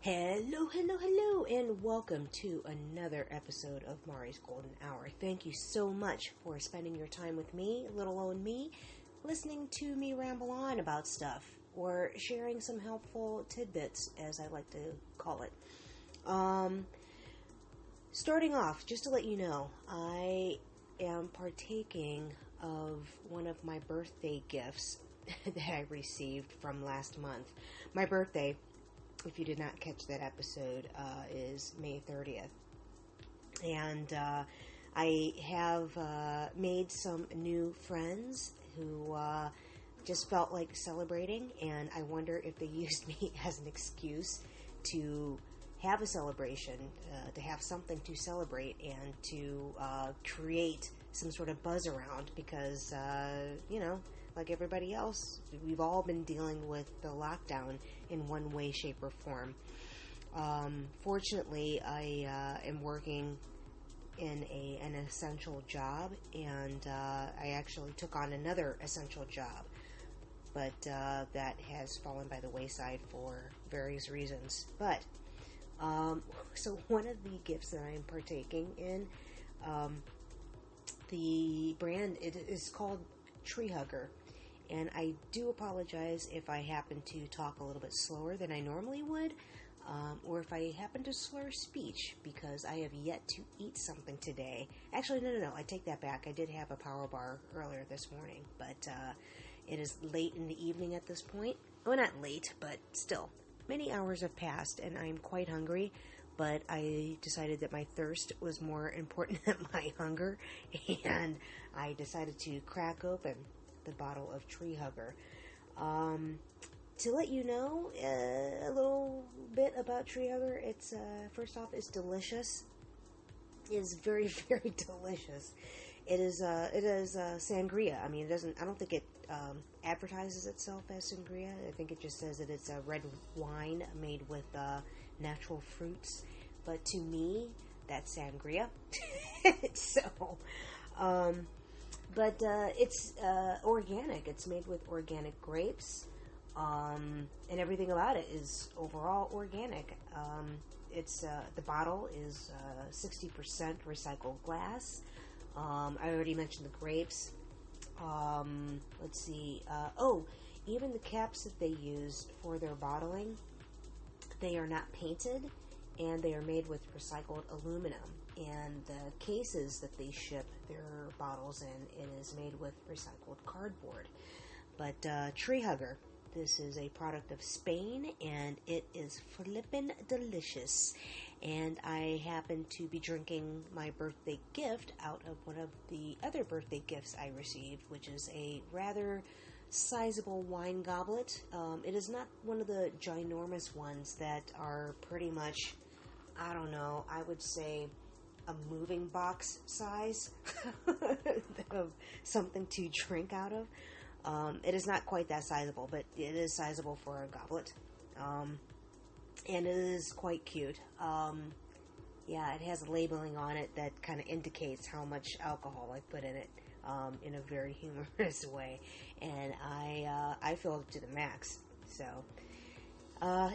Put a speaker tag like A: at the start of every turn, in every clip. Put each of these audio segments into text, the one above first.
A: Hello, hello, hello, and welcome to another episode of Mari's Golden Hour. Thank you so much for spending your time with me, little old me, listening to me ramble on about stuff, or sharing some helpful tidbits, as I like to call it. Starting off, just to let you know, I am partaking of one of my birthday gifts that I received from last month. My birthday, if you did not catch that episode, is May 30th. And I have made some new friends who just felt like celebrating, and I wonder if they used me as an excuse to have a celebration, to have something to celebrate, and to create some sort of buzz around, because, like everybody else, we've all been dealing with the lockdown in one way, shape, or form. Fortunately, I am working in an essential job, and I actually took on another essential job, but that has fallen by the wayside for various reasons. But, so one of the gifts that I am partaking in, the brand, it is called Tree Hugger. And I do apologize if I happen to talk a little bit slower than I normally would, or if I happen to slur speech, because I have yet to eat something today. Actually, no, I take that back. I did have a power bar earlier this morning, but it is late in the evening at this point. Well, not late, but still. Many hours have passed, and I'm quite hungry, but I decided that my thirst was more important than my hunger, and I decided to crack open the bottle of Tree Hugger. To let you know a little bit about Tree Hugger, it's first off, it's delicious. It is very, very delicious. It is sangria. I mean, I don't think it advertises itself as sangria. I think it just says that it's a red wine made with natural fruits. But to me, that's sangria. So, but it's organic. It's made with organic grapes, and everything about it is overall organic. It's the bottle is 60% recycled glass. I already mentioned the grapes. Let's see. Even the caps that they use for their bottling, they are not painted, and they are made with recycled aluminum. And the cases that they ship their bottles in, it is made with recycled cardboard. But Tree Hugger, this is a product of Spain, and it is flippin' delicious. And I happen to be drinking my birthday gift out of one of the other birthday gifts I received, which is a rather sizable wine goblet. It is not one of the ginormous ones that are pretty much, I don't know, I would say a moving box size of something to drink out of. It is not quite that sizable, but it is sizable for a goblet. And it is quite cute. It has labeling on it that kind of indicates how much alcohol I put in it, in a very humorous way. And I filled it to the max. So,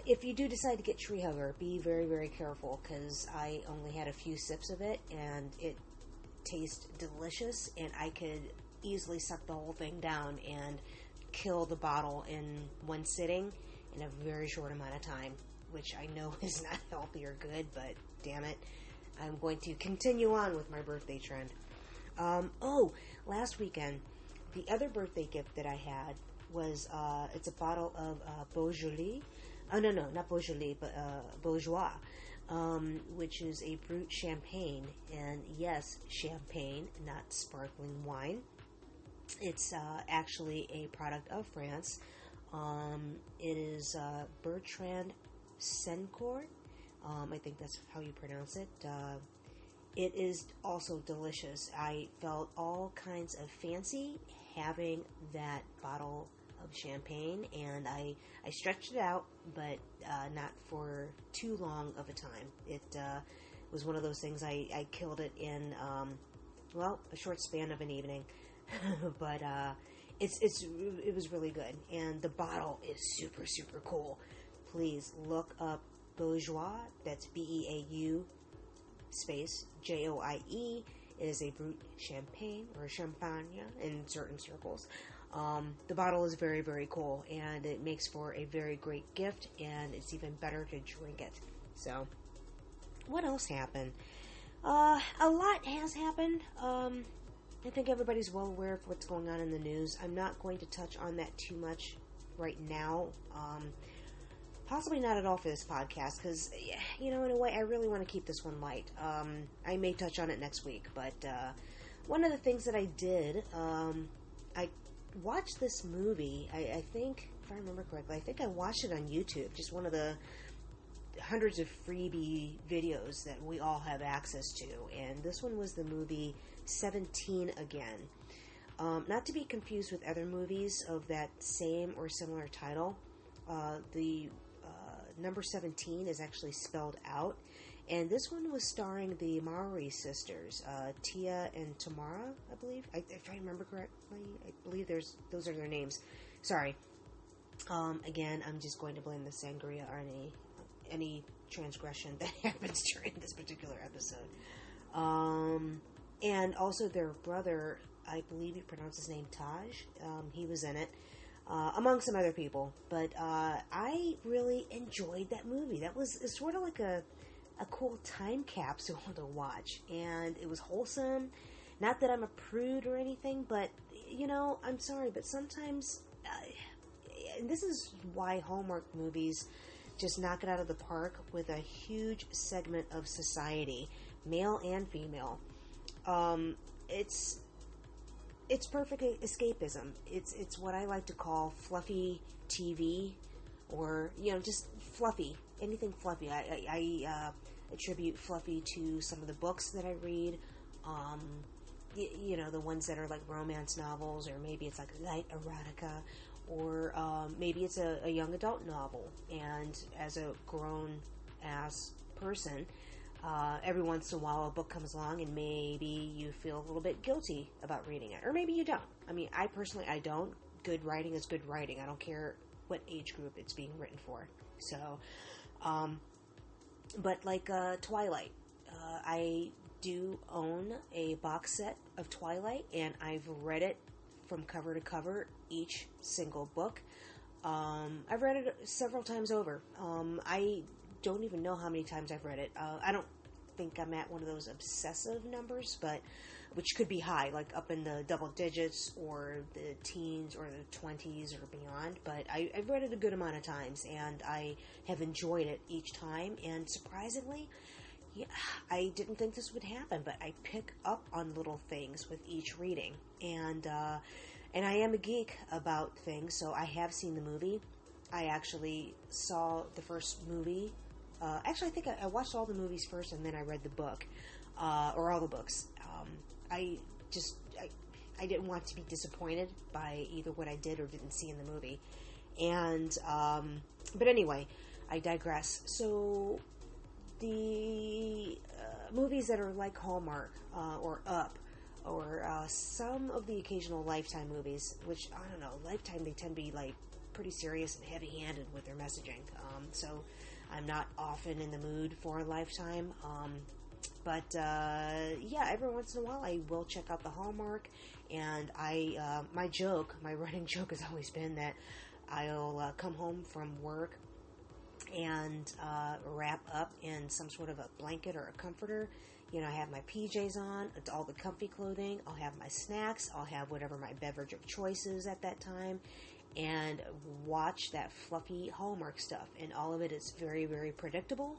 A: if you do decide to get Tree Hugger, be very, very careful, because I only had a few sips of it, and it tastes delicious, and I could easily suck the whole thing down and kill the bottle in one sitting in a very short amount of time, which I know is not healthy or good, but damn it, I'm going to continue on with my birthday trend. Last weekend, the other birthday gift that I had was, it's a bottle of Beaujolais. Oh, no, not Beaujolais, but Bourgeois, which is a brut champagne. And yes, champagne, not sparkling wine. It's actually a product of France. It is Bertrand Sencourt. I think that's how you pronounce it. It is also delicious. I felt all kinds of fancy having that bottle of champagne, and I stretched it out, but not for too long of a time. It was one of those things I killed it in a short span of an evening. But it was really good, and the bottle is super, super cool. Please look up bourgeois, that's B-E-A-U space J-O-I-E, is a brut champagne or champagne in certain circles. The bottle is very, very cool, and it makes for a very great gift, and it's even better to drink it. So, what else happened? A lot has happened. I think everybody's well aware of what's going on in the news. I'm not going to touch on that too much right now. Possibly not at all for this podcast, because, in a way, I really want to keep this one light. I may touch on it next week, but one of the things that I did, I watched this movie, I think, if I remember correctly, I think I watched it on YouTube, just one of the hundreds of freebie videos that we all have access to, and this one was the movie 17 Again. Not to be confused with other movies of that same or similar title. The number 17 is actually spelled out, and this one was starring the Maori sisters, Tia and Tamara, I believe. If I remember correctly, I believe those are their names. Sorry. Again, I'm just going to blame the sangria or any transgression that happens during this particular episode. And also their brother, I believe you pronounce his name Taj. He was in it. Among some other people, but I really enjoyed that movie. That was sort of like a cool time capsule to watch, and it was wholesome. Not that I'm a prude or anything, but I'm sorry, but sometimes, and this is why Hallmark movies just knock it out of the park with a huge segment of society, male and female. It's perfect escapism. It's what I like to call fluffy TV, or just fluffy, anything fluffy. I attribute fluffy to some of the books that I read. The ones that are like romance novels, or maybe it's like light erotica, or maybe it's a young adult novel. And as a grown ass person, every once in a while a book comes along and maybe you feel a little bit guilty about reading it. Or maybe you don't. I mean, I personally, I don't. Good writing is good writing. I don't care what age group it's being written for. So, but like Twilight. I do own a box set of Twilight, and I've read it from cover to cover, each single book. I've read it several times over. I don't even know how many times I've read it. I don't think I'm at one of those obsessive numbers, but which could be high, like up in the double digits or the teens or the 20s or beyond. But I've read it a good amount of times, and I have enjoyed it each time. And surprisingly, I didn't think this would happen, but I pick up on little things with each reading. And I am a geek about things, so I have seen the movie. I actually saw the first movie. Actually, I think I watched all the movies first, and then I read the book, or all the books. I didn't want to be disappointed by either what I did or didn't see in the movie. And, but anyway, I digress. So, the movies that are like Hallmark, or Up, or some of the occasional Lifetime movies, which, I don't know, Lifetime, they tend to be, like, pretty serious and heavy-handed with their messaging. So I'm not often in the mood for a Lifetime. But every once in a while I will check out the Hallmark, and my running joke has always been that I'll come home from work and wrap up in some sort of a blanket or a comforter. I have my PJs on, it's all the comfy clothing, I'll have my snacks, I'll have whatever my beverage of choice is at that time, and watch that fluffy Hallmark stuff. And all of it is very, very predictable.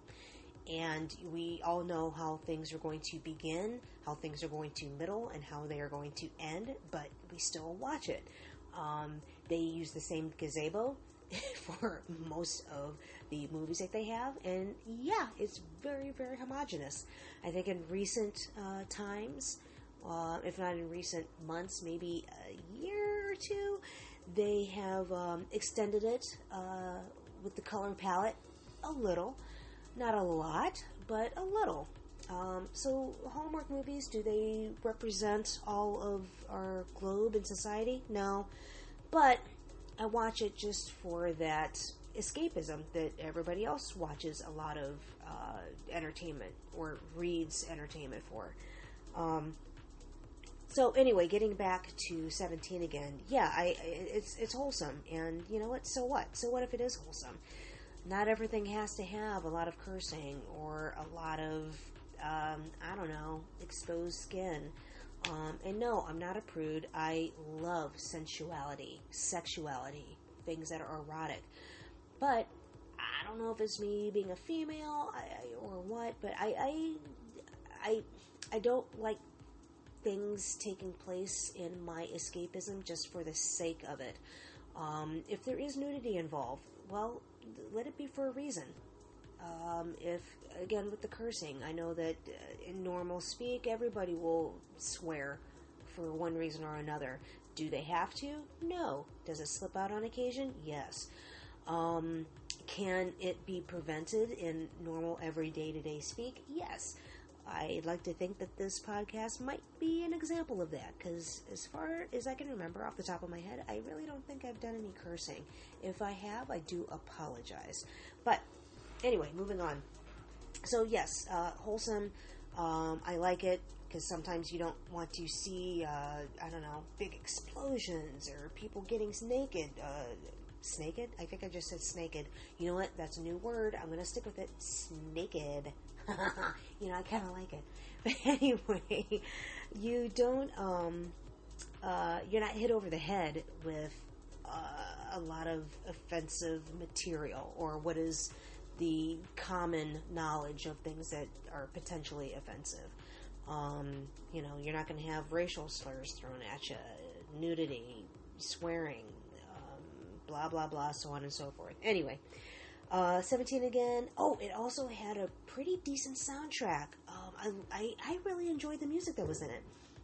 A: And we all know how things are going to begin, how things are going to middle, and how they are going to end, but we still watch it. They use the same gazebo for most of the movies that they have, and yeah, it's very, very homogenous. I think in recent times, if not in recent months, maybe a year or two, they have extended it with the color palette a little. Not a lot, but a little. So Hallmark movies, do they represent all of our globe and society? No. But I watch it just for that escapism that everybody else watches a lot of entertainment or reads entertainment for. So anyway, getting back to 17 again, yeah, it's wholesome, and you know what? So what? So what if it is wholesome? Not everything has to have a lot of cursing or a lot of I don't know, exposed skin. And no, I'm not a prude. I love sensuality, sexuality, things that are erotic. But I don't know if it's me being a female or what, but I don't like things taking place in my escapism just for the sake of it. If there is nudity involved, well, let it be for a reason. If, again, with the cursing, I know that in normal speak, everybody will swear for one reason or another. Do they have to? No. Does it slip out on occasion? Yes. Can it be prevented in normal, everyday to-day speak? Yes. I'd like to think that this podcast might be an example of that, because as far as I can remember off the top of my head, I really don't think I've done any cursing. If I have, I do apologize. But anyway, moving on. So yes, wholesome. I like it because sometimes you don't want to see, I don't know, big explosions or people getting naked. Snaked? I think I just said snaked. You know what? That's a new word. I'm going to stick with it. Snaked. You know, I kind of like it. But anyway, you don't, you're not hit over the head with a lot of offensive material, or what is the common knowledge of things that are potentially offensive. You know, you're not going to have racial slurs thrown at you, nudity, swearing, blah, blah, blah, so on and so forth. Anyway, 17 again. Oh, it also had a pretty decent soundtrack. I really enjoyed the music that was in it.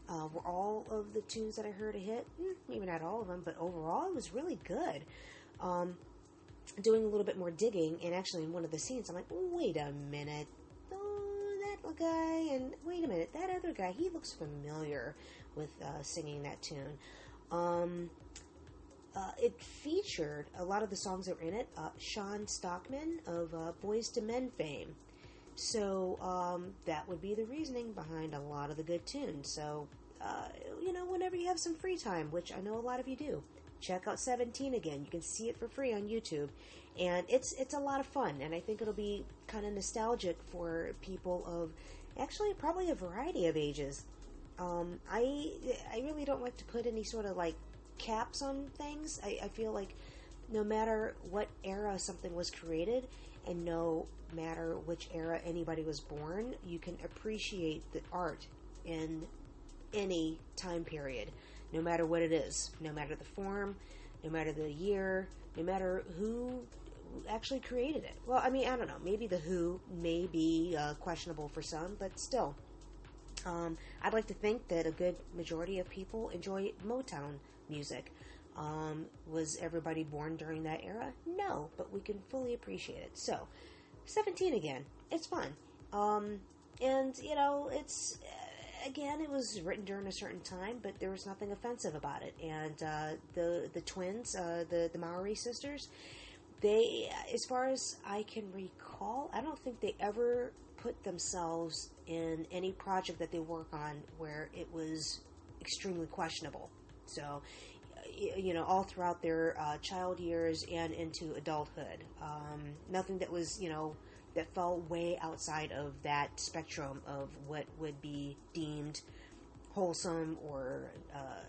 A: Were all of the tunes that I heard a hit? Maybe not all of them, but overall it was really good. Doing a little bit more digging, and actually in one of the scenes, I'm like, wait a minute. Oh, that guy, and wait a minute, that other guy, he looks familiar with singing that tune. It featured a lot of the songs that were in it, Sean Stockman of Boyz II Men fame. So that would be the reasoning behind a lot of the good tunes. So, you know, whenever you have some free time, which I know a lot of you do, check out 17 again. You can see it for free on YouTube. And it's a lot of fun. And I think it'll be kind of nostalgic for people of actually probably a variety of ages. I really don't like to put any sort of like caps on things. I feel like no matter what era something was created, and no matter which era anybody was born, you can appreciate the art in any time period, no matter what it is, no matter the form, no matter the year, no matter who actually created it. Well, I mean, I don't know, maybe the who may be questionable for some, but still, I'd like to think that a good majority of people enjoy Motown music. Was everybody born during that era? No, but we can fully appreciate it. So, 17 again. It's fun. And, you know, it's, again, it was written during a certain time, but there was nothing offensive about it. And the twins, the Maori sisters, they, as far as I can recall, I don't think they ever put themselves in any project that they work on where it was extremely questionable. So, you know, all throughout their child years and into adulthood. Nothing that was, you know, that fell way outside of that spectrum of what would be deemed wholesome or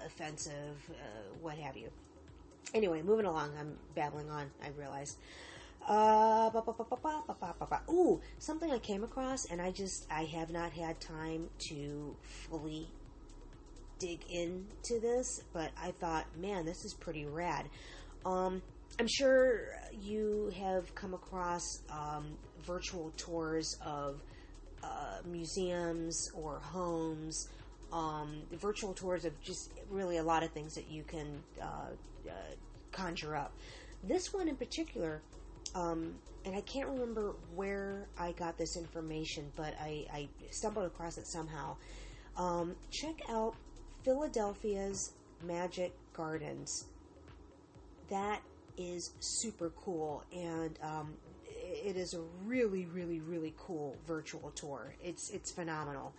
A: offensive, what have you. Anyway, moving along. I'm babbling on, I realize. Ooh, something I came across, and I have not had time to fully dig into this, but I thought, man, this is pretty rad. I'm sure you have come across virtual tours of museums or homes, virtual tours of just really a lot of things that you can conjure up. This one in particular, and I can't remember where I got this information, but I stumbled across it somehow. Check out Philadelphia's Magic Gardens. That is super cool, and it is a really, really, really cool virtual tour. It's phenomenal.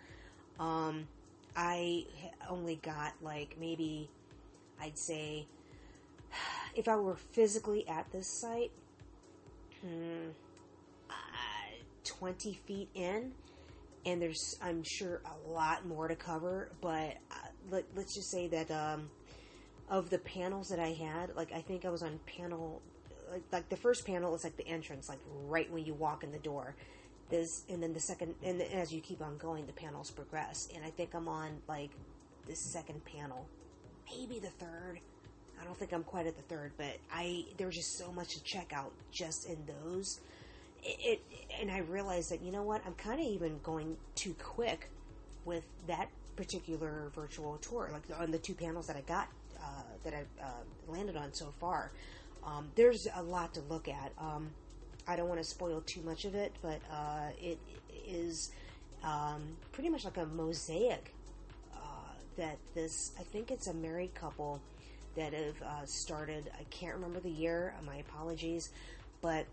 A: I only got like maybe, I'd say, if I were physically at this site, 20 feet in, and there's, I'm sure, a lot more to cover, but let's just say that of the panels that I had, like I think I was on panel, like the first panel is like the entrance, like right when you walk in the door. And then the second, and as you keep on going, the panels progress, and I think I'm on like the second panel, maybe the third. I don't think I'm quite at the third, but there was just so much to check out just in those. And I realized that, you know what, I'm kind of even going too quick with that particular virtual tour, like on the 2 panels that I got, that I landed on so far. There's a lot to look at. I don't want to spoil too much of it, but it is pretty much like a mosaic that I think it's a married couple that have started. I can't remember the year, my apologies, but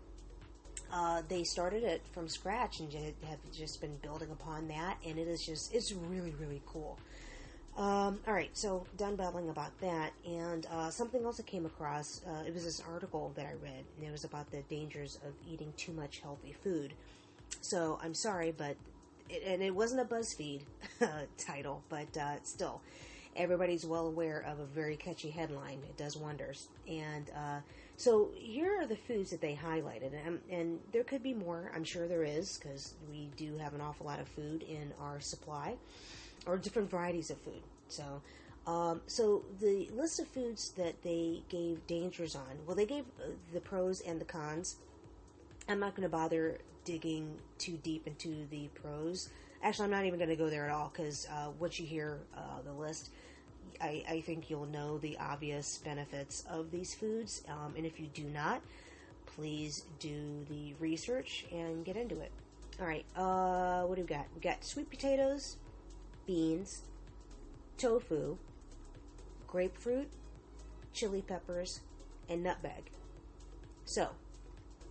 A: they started it from scratch and have just been building upon that, and it's really, really cool. Alright, so done babbling about that, and something else I came across, it was this article that I read, and it was about the dangers of eating too much healthy food. So, I'm sorry, but, it wasn't a BuzzFeed title, but still, everybody's well aware of a very catchy headline. It does wonders. And so here are the foods that they highlighted, and there could be more. I'm sure there is, because we do have an awful lot of food in our supply, or different varieties of food. So, so the list of foods that they gave dangers on, well, they gave the pros and the cons. I'm not going to bother digging too deep into the pros. Actually, I'm not even going to go there at all, because once you hear the list, I think you'll know the obvious benefits of these foods. And if you do not, please do the research and get into it. All right, what do we got? We got sweet potatoes, beans, tofu, grapefruit, chili peppers, and nutmeg. So,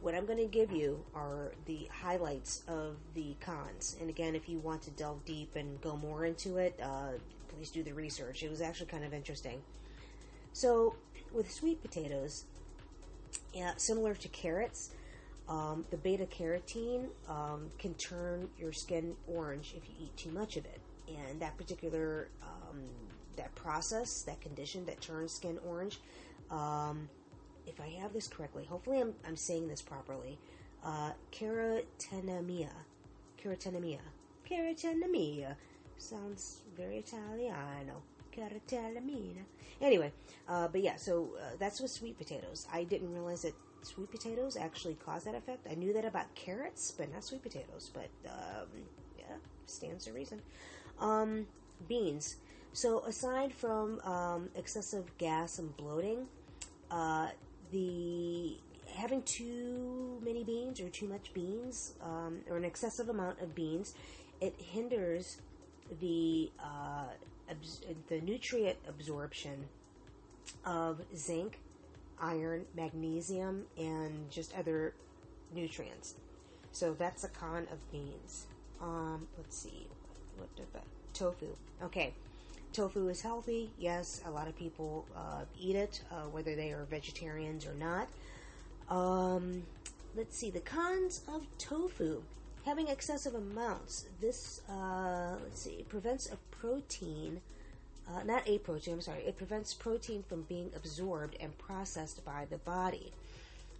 A: what I'm going to give you are the highlights of the cons. And again, if you want to delve deep and go more into it, please do the research. It was actually kind of interesting. So, with sweet potatoes, similar to carrots, the beta-carotene can turn your skin orange if you eat too much of it. And that particular, that process, that condition that turns skin orange, if I have this correctly, hopefully I'm saying this properly, carotenemia, sounds very Italiano, carotenemia. Anyway, but yeah, so that's with sweet potatoes. I didn't realize that sweet potatoes actually cause that effect. I knew that about carrots, but not sweet potatoes, but yeah, stands to reason. Beans. So aside from excessive gas and bloating, having too many beans or too much beans, or an excessive amount of beans, it hinders the nutrient absorption of zinc, iron, magnesium, and just other nutrients. So that's a con of beans. Let's see. What did that? Tofu. Okay. Tofu is healthy. Yes, a lot of people eat it, whether they are vegetarians or not. Let's see. The cons of tofu. Having excessive amounts. This, let's see, prevents a protein, not a protein, I'm sorry. It prevents protein from being absorbed and processed by the body.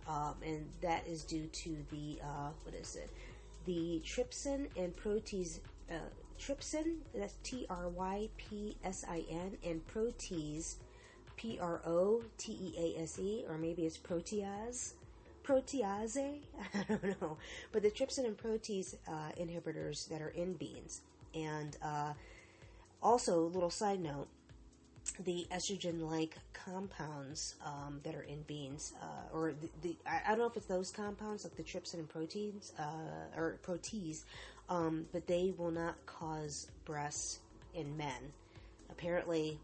A: And that is due to the, what is it? The trypsin and protease, trypsin, that's Trypsin, and protease, Protease, or maybe it's protease, I don't know, but the trypsin and protease inhibitors that are in beans. And also, little side note, the estrogen-like compounds that are in beans, or I don't know if it's those compounds, like the trypsin and proteins, or protease, but they will not cause breasts in men. Apparently,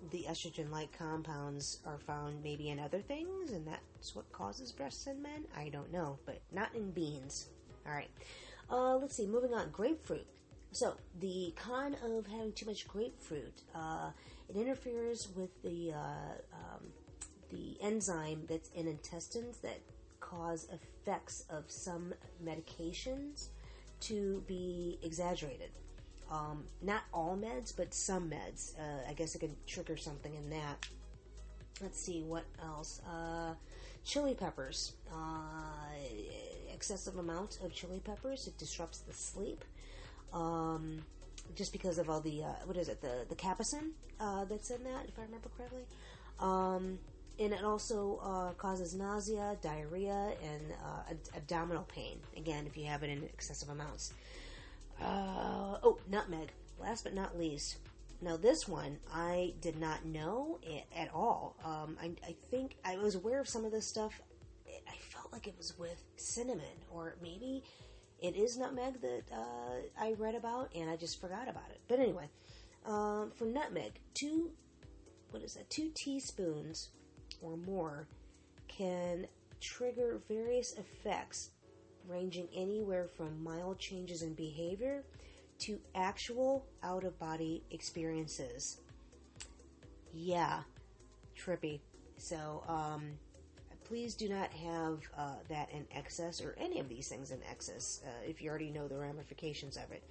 A: the estrogen-like compounds are found maybe in other things, and that's what causes breasts in men. I don't know, but not in beans. All right. Let's see. Moving on. Grapefruit. So the con of having too much grapefruit, it interferes with the enzyme that's in intestines that cause effects of some medications to be exaggerated. Not all meds, but some meds. I guess it can trigger something in that. Let's see, what else? Chili peppers. Excessive amount of chili peppers, it disrupts the sleep. Just because of all the, the capsaicin that's in that, if I remember correctly. And it also causes nausea, diarrhea, and abdominal pain. Again, if you have it in excessive amounts. Nutmeg. Last but not least. Now, this one, I did not know it at all. I think I was aware of some of this stuff. I felt like it was with cinnamon, or maybe it is nutmeg that I read about, and I just forgot about it. But anyway, for nutmeg, 2 teaspoons or more can trigger various effects ranging anywhere from mild changes in behavior to actual out-of-body experiences. Yeah, trippy. So, please do not have that in excess, or any of these things in excess, if you already know the ramifications of it.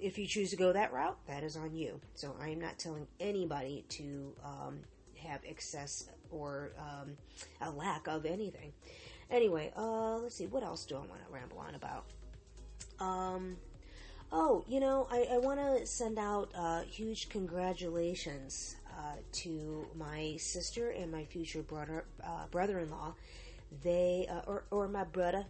A: If you choose to go that route, that is on you. So I am not telling anybody to have excess or a lack of anything. Anyway, let's see, what else do I want to ramble on about? I want to send out huge congratulations to my sister and my future brother-in-law. They, or my brother,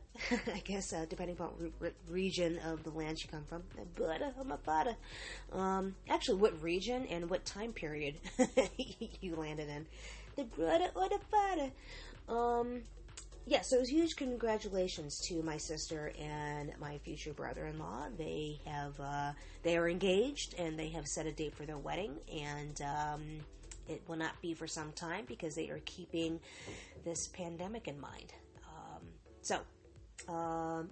A: I guess, depending upon region of the land you come from. My brother or my father. Actually, what region and what time period you landed in. The brother or the father. So huge congratulations to my sister and my future brother-in-law. They are engaged, and they have set a date for their wedding, and it will not be for some time because they are keeping this pandemic in mind.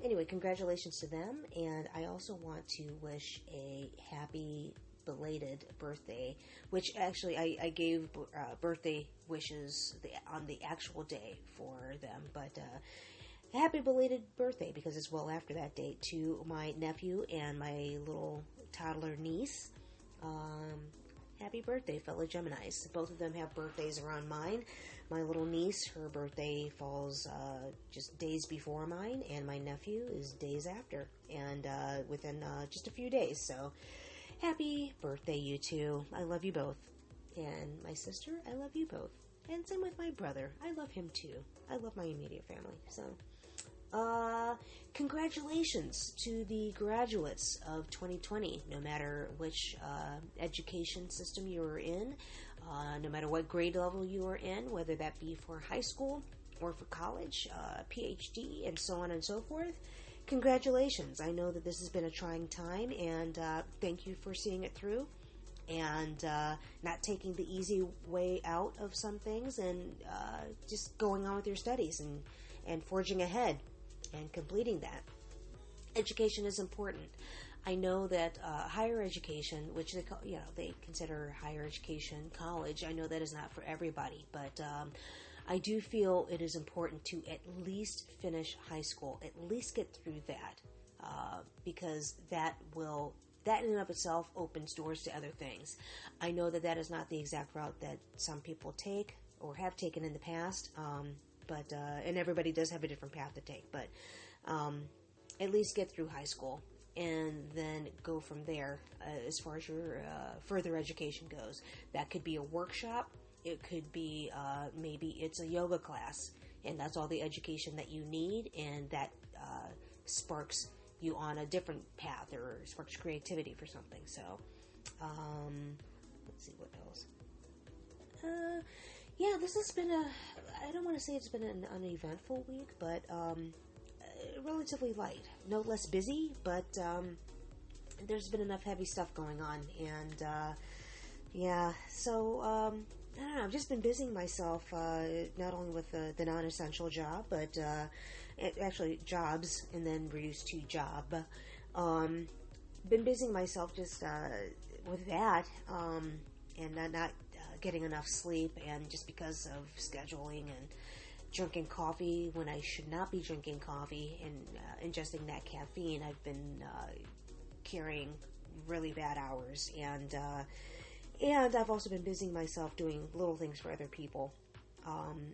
A: Anyway, congratulations to them, and I also want to wish a happy belated birthday, which actually I gave birthday wishes on the actual day for them, but happy belated birthday, because it's well after that date, to my nephew and my little toddler niece. Happy birthday, fellow Geminis. Both of them have birthdays around mine. My little niece, her birthday falls just days before mine, and my nephew is days after, and within just a few days. So happy birthday, you two. I love you both. And my sister, I love you both. And same with my brother. I love him too. I love my immediate family. So, congratulations to the graduates of 2020, no matter which education system you are in, no matter what grade level you are in, whether that be for high school or for college, PhD, and so on and so forth. Congratulations. I know that this has been a trying time, and thank you for seeing it through, and not taking the easy way out of some things, and just going on with your studies and forging ahead and completing that. Education is important. I know that higher education, which they call, they consider higher education college, I know that is not for everybody, but I do feel it is important to at least finish high school, at least get through that, because that in and of itself opens doors to other things. I know that is not the exact route that some people take or have taken in the past, but and everybody does have a different path to take, but at least get through high school and then go from there as far as your further education goes. That could be a workshop. It could be, maybe it's a yoga class, and that's all the education that you need, and that sparks you on a different path, or sparks creativity for something. So, let's see what else. This has been I don't want to say it's been an uneventful week, but relatively light. No less busy, but there's been enough heavy stuff going on, and Yeah, so, I don't know, I've just been busying myself, not only with the non-essential job, but, actually jobs, and then reduced to job. Um, been busying myself just, with that, and not getting enough sleep, and just because of scheduling and drinking coffee when I should not be drinking coffee, and ingesting that caffeine, I've been carrying really bad hours, and I've also been busying myself doing little things for other people.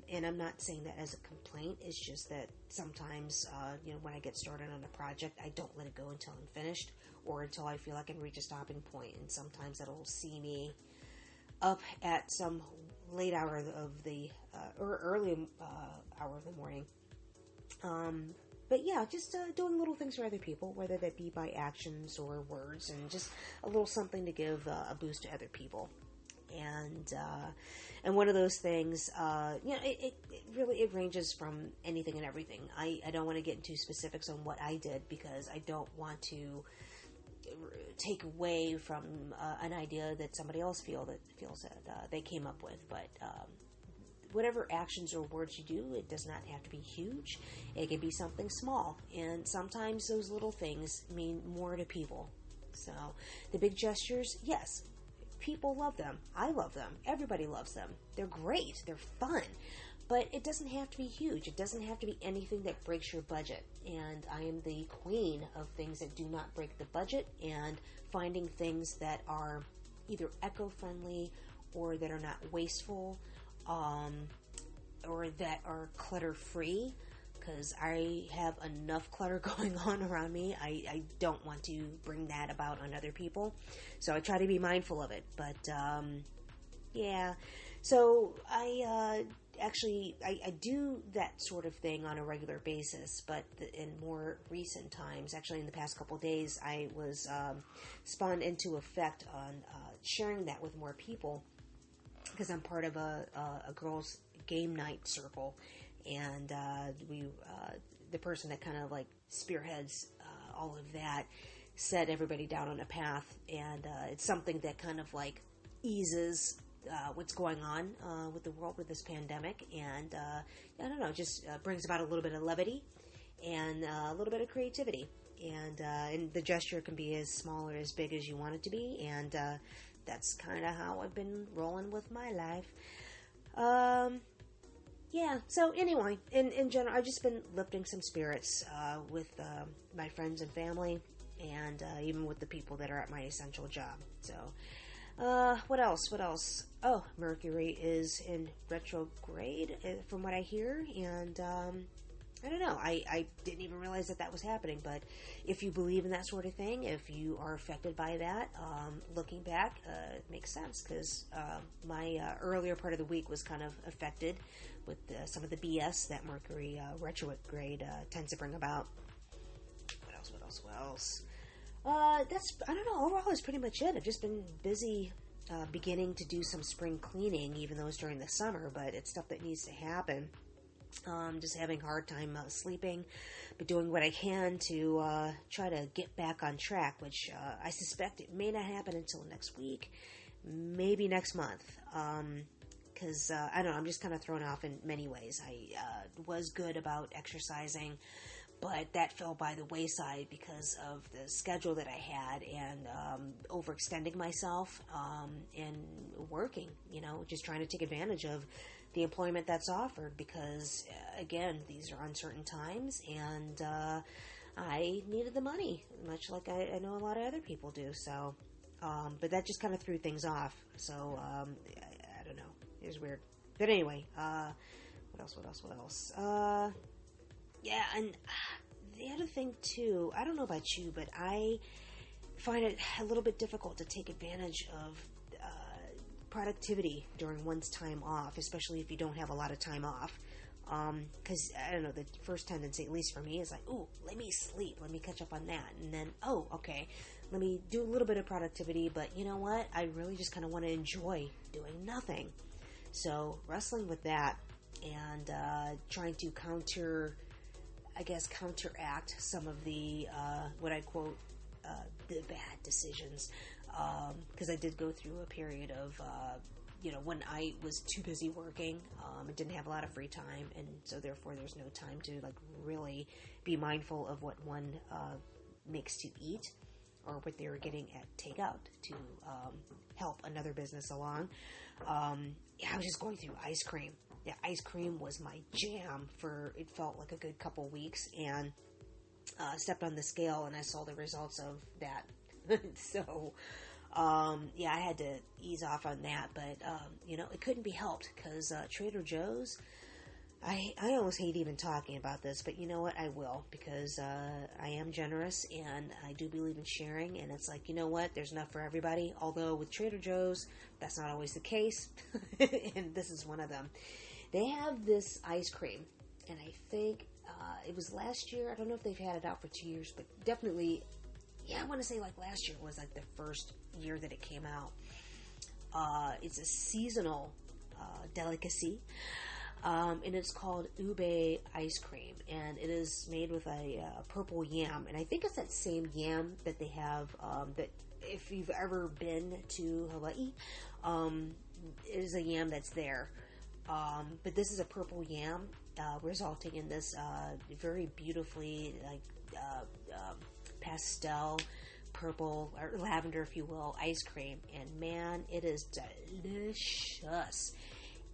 A: And I'm not saying that as a complaint. It's just that sometimes, when I get started on a project, I don't let it go until I'm finished, or until I feel I can reach a stopping point. And sometimes that'll see me up at some late hour of the, or early hour of the morning. But yeah, just doing little things for other people, whether that be by actions or words, and just a little something to give a boost to other people. And one of those things, it really, it ranges from anything and everything. I don't want to get into specifics on what I did, because I don't want to take away from an idea that somebody else feels that they came up with. But whatever actions or words you do, it does not have to be huge. It can be something small, and sometimes those little things mean more to people. So the big gestures, yes, people love them. I love them. Everybody loves them. They're great. They're fun. But it doesn't have to be huge. It doesn't have to be anything that breaks your budget. And I am the queen of things that do not break the budget, and finding things that are either eco-friendly, or that are not wasteful, or that are clutter-free, because I have enough clutter going on around me. I don't want to bring that about on other people, so I try to be mindful of it. But yeah, so I do that sort of thing on a regular basis, but in more recent times, actually in the past couple of days, I was spawned into effect on sharing that with more people, because I'm part of a girls' game night circle, and the person that kind of like spearheads all of that set everybody down on a path, and it's something that kind of like eases what's going on with the world with this pandemic, and I don't know, just brings about a little bit of levity and a little bit of creativity, and the gesture can be as small or as big as you want it to be, and that's kind of how I've been rolling with my life. Yeah, so anyway, in general, I've just been lifting some spirits with my friends and family, and even with the people that are at my essential job. So, what else? Oh, Mercury is in retrograde, from what I hear, and I don't know, I didn't even realize that was happening, but if you believe in that sort of thing, if you are affected by that, looking back, it makes sense, because my earlier part of the week was kind of affected with some of the BS that Mercury retrograde tends to bring about. What else? That's, I don't know, overall is pretty much it. I've just been busy beginning to do some spring cleaning, even though it's during the summer, but it's stuff that needs to happen. Just having a hard time sleeping, but doing what I can to try to get back on track, which I suspect it may not happen until next week, maybe next month, because I don't know, I'm just kind of thrown off in many ways. I was good about exercising, but that fell by the wayside because of the schedule that I had, and overextending myself, and working, just trying to take advantage of the employment that's offered, because again, these are uncertain times, and I needed the money, much like I know a lot of other people do. So, but that just kind of threw things off. So I don't know, it was weird. But anyway, what else? Yeah, and the other thing too, I don't know about you, but I find it a little bit difficult to take advantage of productivity during one's time off, especially if you don't have a lot of time off. Because, I don't know, the first tendency, at least for me, is like, ooh, let me sleep, let me catch up on that. And then, oh, okay, let me do a little bit of productivity, but you know what? I really just kind of want to enjoy doing nothing. So, wrestling with that, and trying to counteract some of the, what I quote, the bad decisions because I did go through a period of, when I was too busy working, and didn't have a lot of free time, and so therefore there's no time to like really be mindful of what one makes to eat, or what they were getting at takeout to help another business along. I was just going through ice cream. Yeah, ice cream was my jam for, it felt like a good couple weeks, and stepped on the scale and I saw the results of that. So, I had to ease off on that, but, it couldn't be helped, because Trader Joe's, I almost hate even talking about this, but you know what, I will, because I am generous, and I do believe in sharing, and it's like, you know what, there's enough for everybody, although with Trader Joe's, that's not always the case, and this is one of them. They have this ice cream, and I think it was last year, I don't know if they've had it out for 2 years, but definitely, I want to say like last year was like the first year that it came out. It's a seasonal delicacy, and it's called ube ice cream, and it is made with a purple yam, and I think it's that same yam that they have, that if you've ever been to Hawaii, it is a yam that's there, but this is a purple yam, resulting in this very beautifully pastel purple or lavender, if you will, ice cream, and man, it is delicious.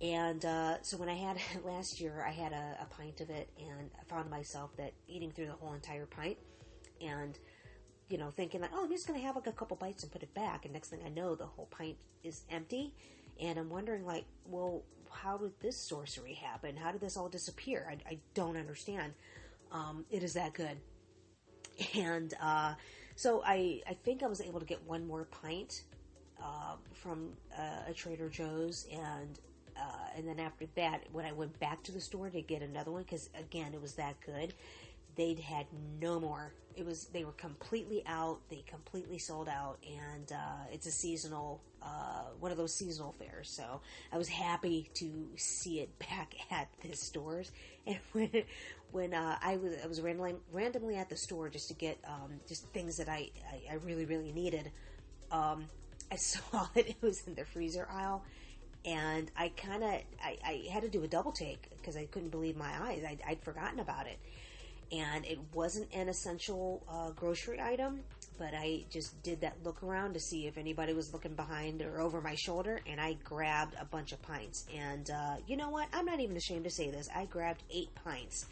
A: And so when I had it last year, I had a pint of it, and I found myself that eating through the whole entire pint, and thinking like, oh, I'm just going to have like a couple bites and put it back, and next thing I know, the whole pint is empty, and I'm wondering like, well, how did this sorcery happen? How did this all disappear? I don't understand. It is that good. And so I think I was able to get one more pint from a Trader Joe's, and then after that, when I went back to the store to get another one, because again, it was that good, they'd had no more. They were completely out. They completely sold out, and it's a seasonal, one of those seasonal fairs. So I was happy to see it back at the stores. And when I was randomly at the store just to get just things that I really, really needed, I saw that it was in the freezer aisle. And I had to do a double take because I couldn't believe my eyes. I'd forgotten about it. And it wasn't an essential grocery item, but I just did that look around to see if anybody was looking behind or over my shoulder, and I grabbed a bunch of pints. And you know what? I'm not even ashamed to say this. I grabbed 8 pints,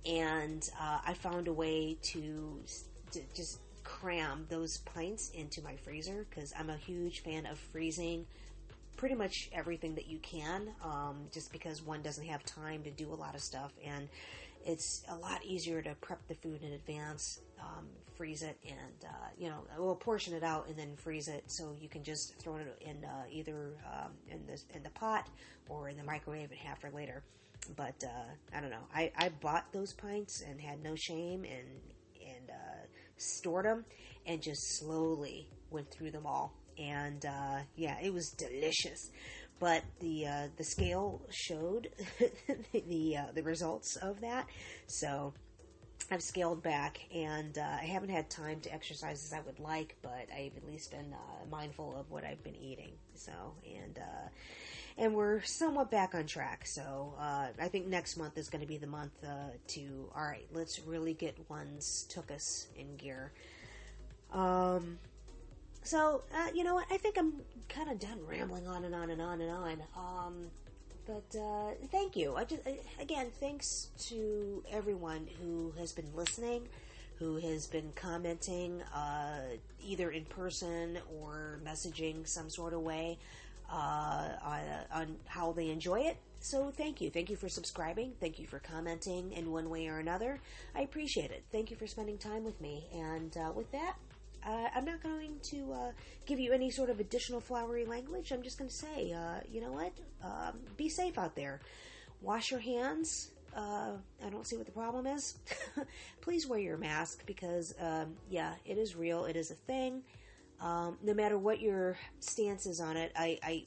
A: and I found a way to just cram those pints into my freezer, because I'm a huge fan of freezing pretty much everything that you can, just because one doesn't have time to do a lot of stuff, and it's a lot easier to prep the food in advance, freeze it, and we'll portion it out and then freeze it, so you can just throw it in either in the pot or in the microwave and have for later. But I don't know. I bought those pints and had no shame, and stored them and just slowly went through them all. And it was delicious. But the scale showed the results of that. So I've scaled back, and I haven't had time to exercise as I would like, but I've at least been mindful of what I've been eating. So and we're somewhat back on track. So I think next month is going to be the month all right, let's really get one's tuchus in gear. So, you know what, I think I'm kind of done rambling on and on and on and on, but thank you. Again, thanks to everyone who has been listening, who has been commenting, either in person or messaging some sort of way, on how they enjoy it. So thank you. Thank you for subscribing. Thank you for commenting in one way or another. I appreciate it. Thank you for spending time with me. And with that, I'm not going to give you any sort of additional flowery language. I'm just going to say, you know what? Be safe out there. Wash your hands. I don't see what the problem is. Please wear your mask, because, it is real. It is a thing. No matter what your stance is on it, I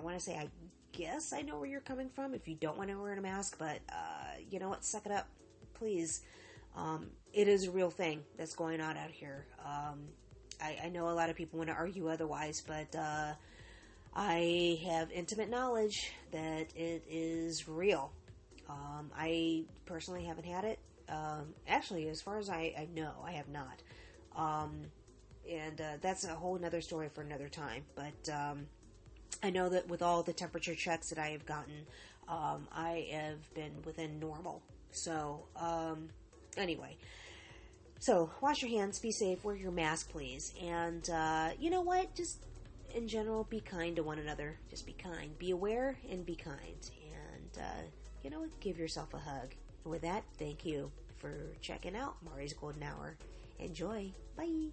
A: want to say, I guess I know where you're coming from if you don't want to wear a mask, but you know what? Suck it up, please. It is a real thing that's going on out here. I know a lot of people want to argue otherwise, but I have intimate knowledge that it is real. I personally haven't had it. Actually, as far as I know, I have not. And that's a whole nother story for another time. But I know that with all the temperature checks that I have gotten, I have been within normal. So, anyway. So, wash your hands, be safe, wear your mask, please. And, you know what? Just, in general, be kind to one another. Just be kind. Be aware and be kind. And, you know what? Give yourself a hug. And with that, thank you for checking out Mari's Golden Hour. Enjoy. Bye.